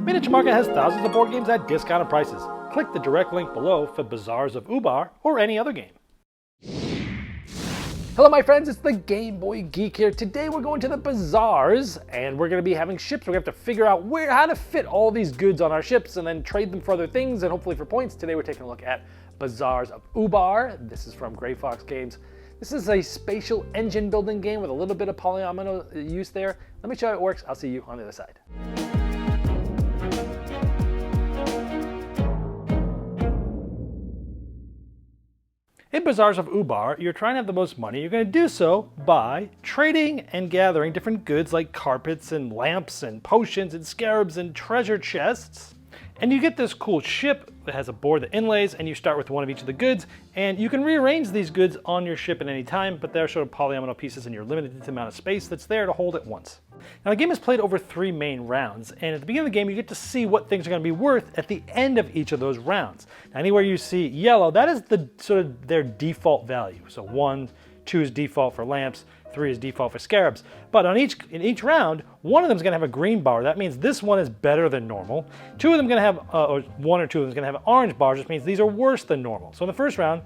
Miniature Market has thousands of board games at discounted prices. Click the direct link below for Bazaars of Ubar or any other game. Hello my friends, it's the Game Boy Geek here. Today we're going to the bazaars and we're going to be having ships. We're going to have to figure out how to fit all these goods on our ships and then trade them for other things and hopefully for points. Today we're taking a look at Bazaars of Ubar. This is from Gray Fox Games. This is a spatial engine building game with a little bit of polyomino use there. Let me show you how it works. I'll see you on the other side. In Bazaars of Ubar, you're trying to have the most money. You're going to do so by trading and gathering different goods like carpets and lamps and potions and scarabs and treasure chests. And you get this cool ship that has a board that inlays, and you start with one of each of the goods, and you can rearrange these goods on your ship at any time, but they're sort of polyomino pieces and you're limited to the amount of space that's there to hold at once. Now the game is played over 3 main rounds, and at the beginning of the game you get to see what things are going to be worth at the end of each of those rounds. Now anywhere you see yellow, that is the sort of their default value. So 1, 2 is default for lamps, 3 is default for scarabs. But in each round, one of them is going to have a green bar. That means this one is better than normal. 2 of them are going to have, or 1 or 2 of them is going to have orange bars, which means these are worse than normal. So in the first round,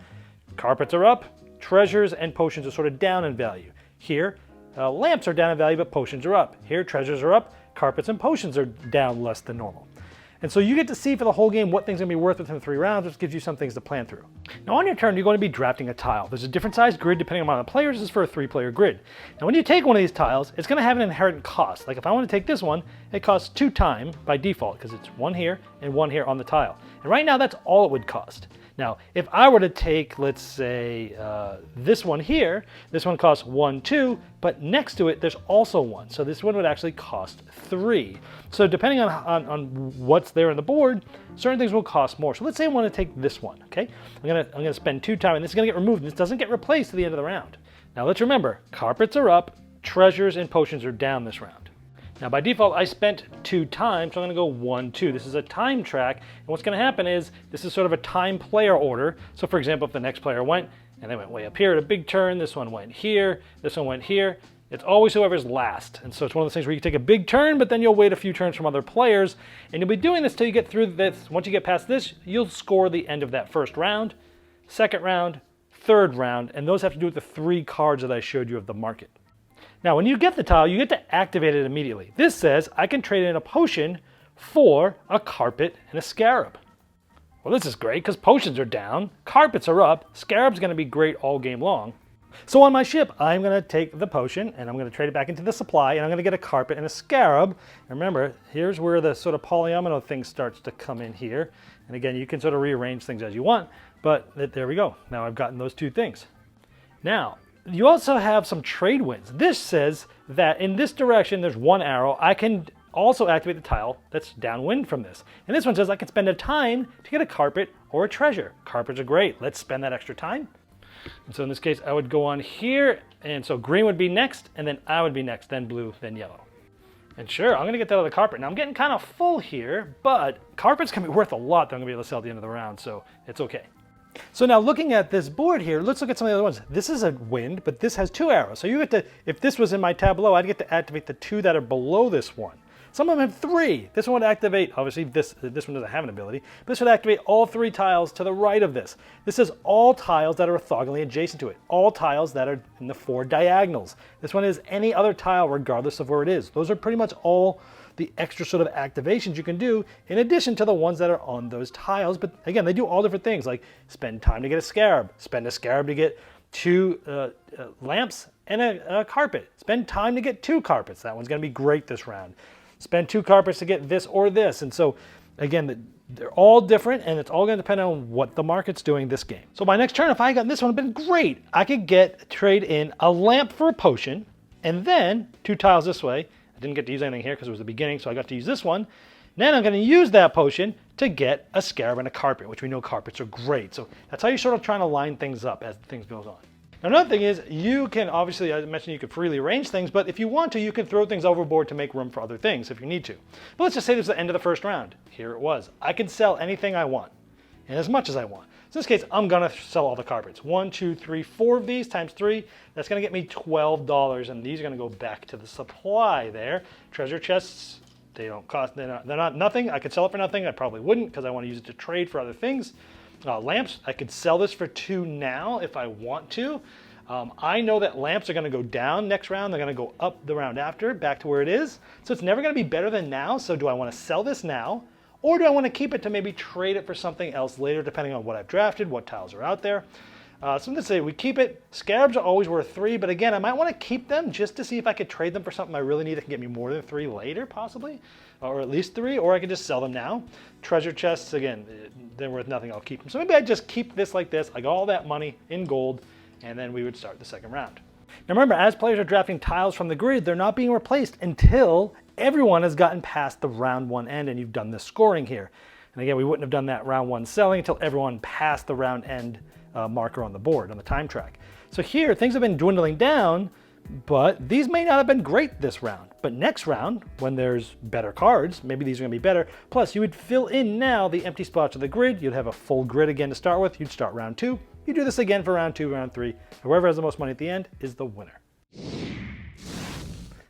carpets are up, treasures and potions are sort of down in value. Here, lamps are down in value, but potions are up. Here, treasures are up, carpets and potions are down less than normal. And so you get to see for the whole game what things are going to be worth within 3 rounds, which gives you some things to plan through. Now on your turn, you're going to be drafting a tile. There's a different sized grid depending on the amount of players. This is for a 3-player grid. Now when you take one of these tiles, it's going to have an inherent cost. Like if I want to take this one, it costs 2 time by default because it's 1 here and 1 here on the tile. And right now that's all it would cost. Now, if I were to take, let's say, this one here, this one costs 1, 2, but next to it, there's also 1. So this one would actually cost 3. So depending on what's there on the board, certain things will cost more. So let's say I want to take this one, okay? I'm gonna spend 2 time, and this is gonna get removed. This doesn't get replaced at the end of the round. Now let's remember, carpets are up, treasures and potions are down this round. Now by default, I spent 2 time, so I'm gonna go 1, 2. This is a time track, and what's gonna happen is, this is sort of a time player order. So for example, if the next player went, and they went way up here at a big turn, this one went here, this one went here, it's always whoever's last. And so it's one of those things where you take a big turn, but then you'll wait a few turns from other players, and you'll be doing this till you get through this. Once you get past this, you'll score the end of that first round, second round, third round, and those have to do with the 3 cards that I showed you of the market. Now, when you get the tile, you get to activate it immediately. This says I can trade in a potion for a carpet and a scarab. Well, this is great because potions are down, carpets are up, scarab's going to be great all game long. So on my ship, I'm going to take the potion and I'm going to trade it back into the supply, and I'm going to get a carpet and a scarab. And remember, here's where the sort of polyomino thing starts to come in here. And again, you can sort of rearrange things as you want, but there we go. Now I've gotten those 2 things. Now, you also have some trade winds. This says that in this direction, there's 1 arrow. I can also activate the tile that's downwind from this. And this one says I can spend a time to get a carpet or a treasure. Carpets are great. Let's spend that extra time. And so in this case, I would go on here. And so green would be next, and then I would be next, then blue, then yellow. And sure, I'm going to get that other carpet. Now I'm getting kind of full here, but carpets can be worth a lot that I'm going to be able to sell at the end of the round, so it's okay. So now looking at this board here, let's look at some of the other ones. This is a wind, but this has 2 arrows. So you get to, if this was in my tableau, I'd get to activate the 2 that are below this one. Some of them have 3. This one would activate, obviously this one doesn't have an ability, but this would activate all 3 tiles to the right of this. This is all tiles that are orthogonally adjacent to it. All tiles that are in the 4 diagonals. This one is any other tile regardless of where it is. Those are pretty much all the extra sort of activations you can do in addition to the ones that are on those tiles. But again, they do all different things, like spend time to get a scarab, spend a scarab to get 2 lamps and a carpet, spend time to get 2 carpets. That one's going to be great this round. Spend 2 carpets to get this or this. And so again, they're all different, and it's all going to depend on what the market's doing this game. So my next turn, if I got this one, would have been great. I could trade in a lamp for a potion, and then 2 tiles this way. I didn't get to use anything here because it was the beginning, so I got to use this one. Then I'm going to use that potion to get a scarab and a carpet, which we know carpets are great. So that's how you're sort of trying to line things up as things goes on. Now, another thing is you can obviously, I mentioned you could freely arrange things, but if you want to, you can throw things overboard to make room for other things if you need to. But let's just say this is the end of the first round. Here it was. I can sell anything I want and as much as I want. So in this case, I'm going to sell all the carpets. 1, 2, 3, 4 of these times 3. That's going to get me $12, and these are going to go back to the supply there. Treasure chests They don't cost, they're not nothing. I could sell it for nothing. I probably wouldn't because I want to use it to trade for other things. Lamps, I could sell this for 2 now if I want to. I know that lamps are going to go down next round. They're going to go up the round after, back to where it is. So it's never going to be better than now. So do I want to sell this now? Or do I want to keep it to maybe trade it for something else later, depending on what I've drafted, what tiles are out there? So I'm going to say we keep it. Scarabs are always worth 3, but again, I might want to keep them just to see if I could trade them for something I really need that can get me more than 3 later, possibly, or at least 3, or I cocan just sell them now. Treasure chests, again, they're worth nothing. I'll keep them. So maybe I just keep this like this. I got all that money in gold, and then we would start the second round. Now remember, as players are drafting tiles from the grid, they're not being replaced until everyone has gotten past the round 1 end and you've done the scoring here. And again, we wouldn't have done that round 1 selling until everyone passed the round end marker on the board, on the time track. So here, things have been dwindling down, but these may not have been great this round. But next round, when there's better cards, maybe these are gonna be better. Plus, you would fill in now the empty spots of the grid. You'd have a full grid again to start with. You'd start round 2. You do this again for round 2, round 3. Whoever has the most money at the end is the winner.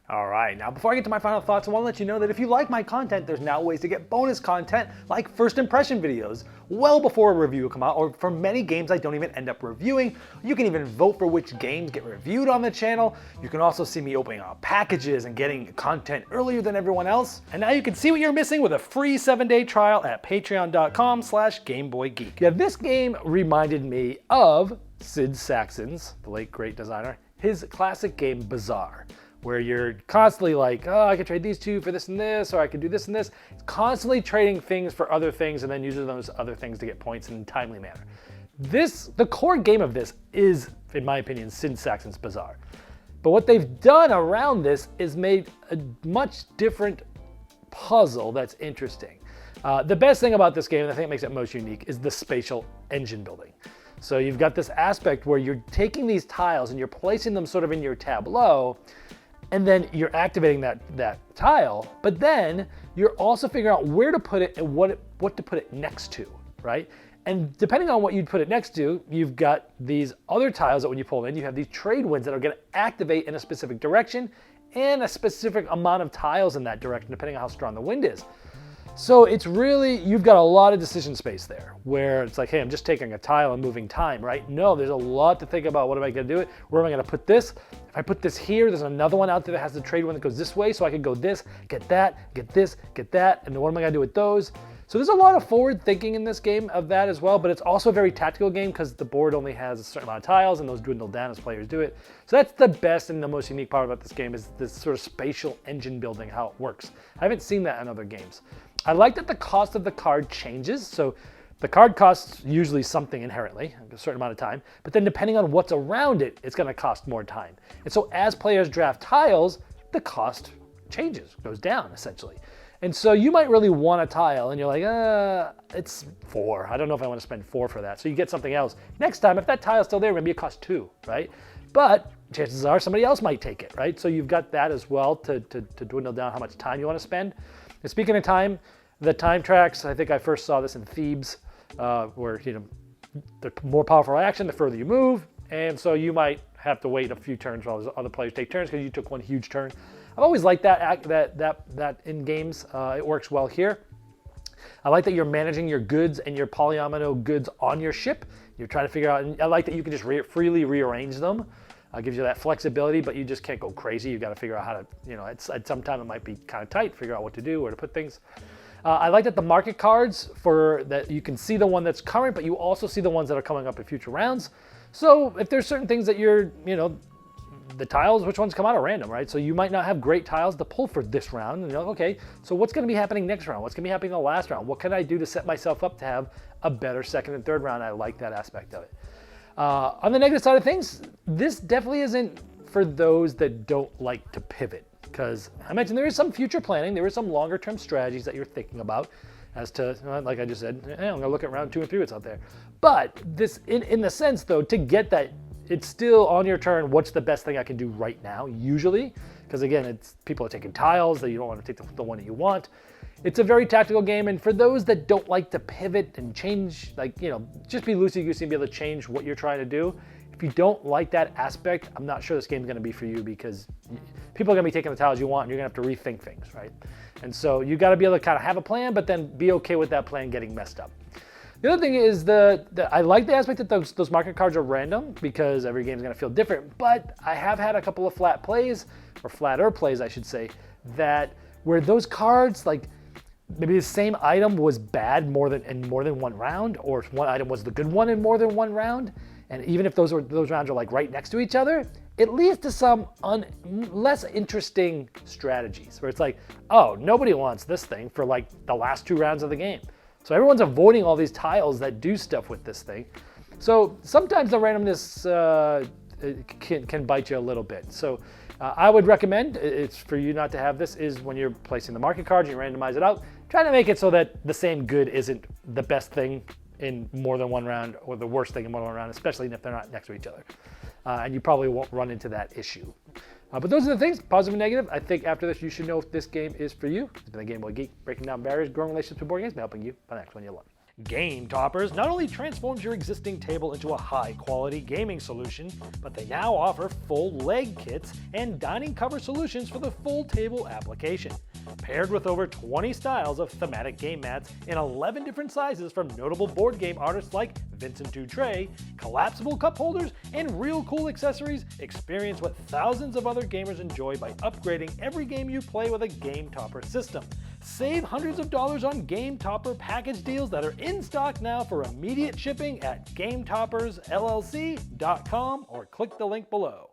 All right, now before I get to my final thoughts, I want to let you know that if you like my content, there's now ways to get bonus content like first impression videos well before a review will come out, or for many games I don't even end up reviewing. You can even vote for which games get reviewed on the channel. You can also see me opening up packages and getting content earlier than everyone else. And now you can see what you're missing with a free 7-day trial at patreon.com/GameBoyGeek. Yeah, this game reminded me of Sid Sackson's, the late great designer, his classic game Bazaar, where you're constantly like, oh, I could trade these 2 for this and this, or I could do this and this. It's constantly trading things for other things and then using those other things to get points in a timely manner. The core game of this is, in my opinion, Sid Sackson's Bazaar. But what they've done around this is made a much different puzzle that's interesting. The best thing about this game, and I think it makes it most unique, is the spatial engine building. So you've got this aspect where you're taking these tiles and you're placing them sort of in your tableau, and then you're activating that tile, but then you're also figuring out where to put it and what to put it next to, right? And depending on what you'd put it next to, you've got these other tiles that when you pull them in, you have these trade winds that are gonna activate in a specific direction and a specific amount of tiles in that direction, depending on how strong the wind is. So it's really, you've got a lot of decision space there where it's like, hey, I'm just taking a tile and moving time, right? No, there's a lot to think about. What am I gonna do it? Where am I gonna put this? If I put this here, there's another one out there that has the trade one that goes this way, so I could go this, get that, get this, get that, and then what am I gonna do with those? So there's a lot of forward thinking in this game of that as well, but it's also a very tactical game because the board only has a certain amount of tiles and those dwindle down as players do it. So that's the best and the most unique part about this game is this sort of spatial engine building, how it works. I haven't seen that in other games. I like that the cost of the card changes. So the card costs usually something inherently, a certain amount of time, but then depending on what's around it, it's gonna cost more time. And so as players draft tiles, the cost changes, goes down essentially. And so you might really want a tile and you're like, it's 4. I don't know if I want to spend 4 for that. So you get something else. Next time, if that tile's still there, maybe it costs 2, right? But chances are somebody else might take it, right? So you've got that as well to dwindle down how much time you want to spend. And speaking of time, the time tracks, I think I first saw this in Thebes, where the more powerful action, the further you move. And so you might have to wait a few turns while other players take turns because you took one huge turn. I've always liked that in games. It works well here. I like that you're managing your goods and your polyomino goods on your ship. You're trying to figure out, and I like that you can just freely rearrange them. Gives you that flexibility, but you just can't go crazy. You've got to figure out how to, at some time it might be kind of tight, figure out what to do, where to put things. I like that the market cards that you can see the one that's current, but you also see the ones that are coming up in future rounds. So if there's certain things that you're, the tiles, which ones come out are random, right? So you might not have great tiles to pull for this round. And you're like, okay, so what's going to be happening next round? What's going to be happening in the last round? What can I do to set myself up to have a better second and third round? I like that aspect of it. On the negative side of things, this definitely isn't for those that don't like to pivot. Because I mentioned there is some future planning, there is some longer term strategies that you're thinking about as to, like I just said, I'm going to look at round 2 and 3 what's out there. But this, in the sense though, to get that, it's still on your turn, what's the best thing I can do right now, usually. Because again, people are taking tiles, that you don't want to take the one that you want. It's a very tactical game, and for those that don't like to pivot and change, just be loosey-goosey and be able to change what you're trying to do, If you don't like that aspect, I'm not sure this game's gonna be for you, because people are gonna be taking the tiles you want and you're gonna have to rethink things, right? And so you gotta be able to kind of have a plan, but then be okay with that plan getting messed up. The other thing is I like the aspect that those market cards are random, because every game's gonna feel different, but I have had a couple of flat plays, or flatter plays I should say, that where those cards, like maybe the same item was bad in more than one round, or one item was the good one in more than one round, and even if those rounds are like right next to each other, it leads to some less interesting strategies where it's like, oh, nobody wants this thing for like the last 2 rounds of the game. So everyone's avoiding all these tiles that do stuff with this thing. So sometimes the randomness can bite you a little bit. So I would recommend, it's for you not to have this, is when you're placing the market cards, you randomize it out, try to make it so that the same good isn't the best thing in more than one round, or the worst thing in more than one round, especially if they're not next to each other. And you probably won't run into that issue. But those are the things, positive and negative. I think after this, you should know if this game is for you. It's been the Game Boy Geek, breaking down barriers, growing relationships with board games, and helping you find the next one you love. Game Toppers not only transforms your existing table into a high-quality gaming solution, but they now offer full leg kits and dining cover solutions for the full table application. Paired with over 20 styles of thematic game mats in 11 different sizes from notable board game artists like Vincent Dutray, collapsible cup holders, and real cool accessories, experience what thousands of other gamers enjoy by upgrading every game you play with a Game Topper system. Save hundreds of dollars on Game Topper package deals that are in stock now for immediate shipping at GameToppersLLC.com, or click the link below.